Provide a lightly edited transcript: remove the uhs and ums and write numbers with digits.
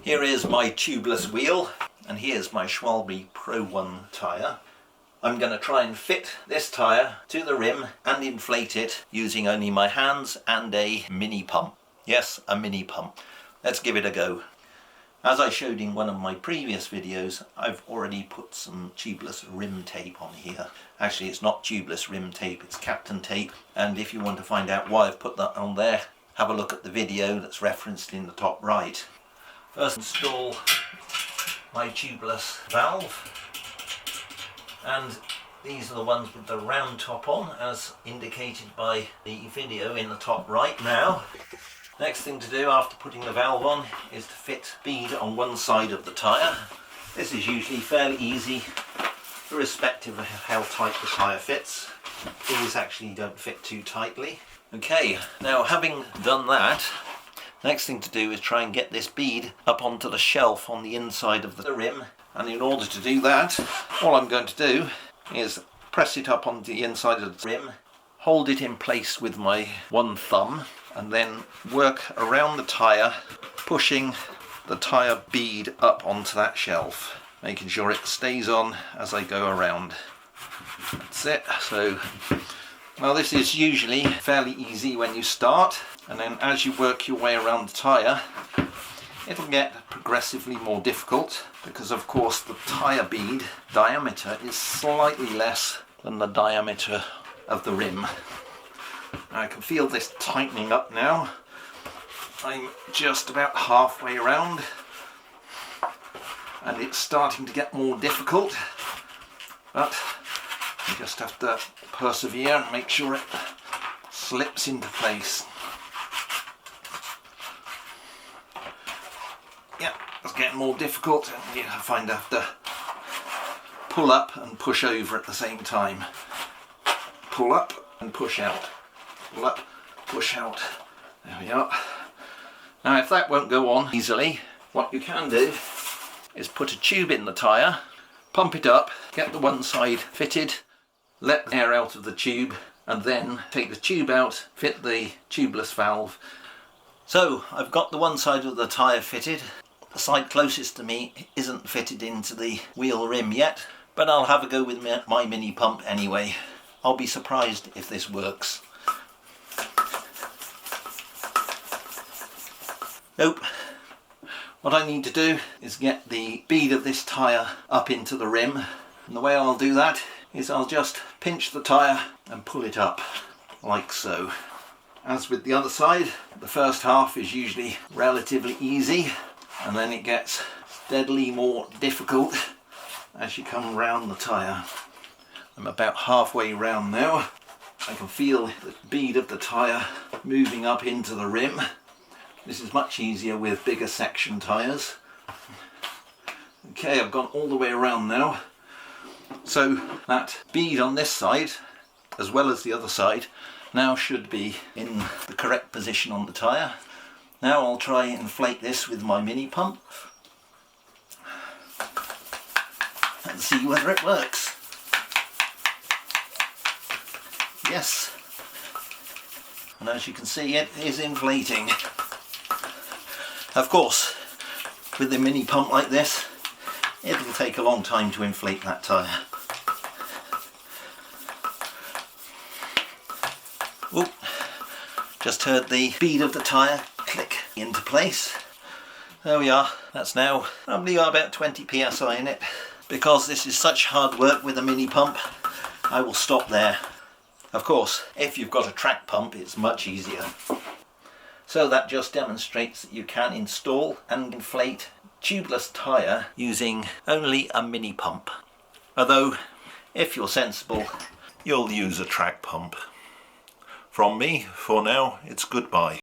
Here is my tubeless wheel, and here's my Schwalbe Pro 1 tyre. I'm going to try and fit this tyre to the rim and inflate it using only my hands and a mini pump. Yes, a mini pump. Let's give it a go. As I showed in one of my previous videos, I've already put some tubeless rim tape on here. Actually, it's not tubeless rim tape, it's Captain tape. And if you want to find out why I've put that on there, have a look at the video that's referenced in the top right. First, install my tubeless valve. And these are the ones with the round top on, as indicated by the video in the top right now. Next thing to do after putting the valve on is to fit bead on one side of the tyre. This is usually fairly easy, irrespective of how tight the tyre fits. These actually don't fit too tightly. Okay, now having done that, next thing to do is try and get this bead up onto the shelf on the inside of the rim. And in order to do that, all I'm going to do is press it up on the inside of the rim, hold it in place with my one thumb, and then work around the tyre, pushing the tyre bead up onto that shelf, making sure it stays on as I go around. That's it. So, well, this is usually fairly easy when you start, and then as you work your way around the tyre, it'll get progressively more difficult because, of course, the tyre bead diameter is slightly less than the diameter of the rim. I can feel this tightening up now. I'm just about halfway around and it's starting to get more difficult, but you just have to persevere and make sure it slips into place. Yeah, it's getting more difficult, and you find I have to pull up and push over at the same time. Pull up and push out. Pull up, push out. There we are. Now if that won't go on easily, what you can do is put a tube in the tyre, pump it up, get the one side fitted, let the air out of the tube, and then take the tube out, fit the tubeless valve. So I've got the one side of the tyre fitted. The side closest to me isn't fitted into the wheel rim yet, but I'll have a go with my mini pump anyway. I'll be surprised if this works. Nope. What I need to do is get the bead of this tyre up into the rim, and the way I'll do that is I'll just pinch the tyre and pull it up, like so. As with the other side, the first half is usually relatively easy, and then it gets steadily more difficult as you come round the tyre. I'm about halfway round now. I can feel the bead of the tyre moving up into the rim. This is much easier with bigger section tyres. Okay, I've gone all the way around now. So that bead on this side, as well as the other side, now should be in the correct position on the tyre. Now I'll try and inflate this with my mini pump and see whether it works. Yes, and as you can see, it is inflating. Of course, with the mini pump like this, it'll take a long time to inflate that tyre. Oh, just heard the bead of the tyre click into place. There we are. That's now probably got about 20 psi in it. Because this is such hard work with a mini pump, I will stop there. Of course, if you've got a track pump, it's much easier. So that just demonstrates that you can install and inflate tubeless tyre using only a mini pump. Although, if you're sensible, you'll use a track pump. From me, for now, it's goodbye.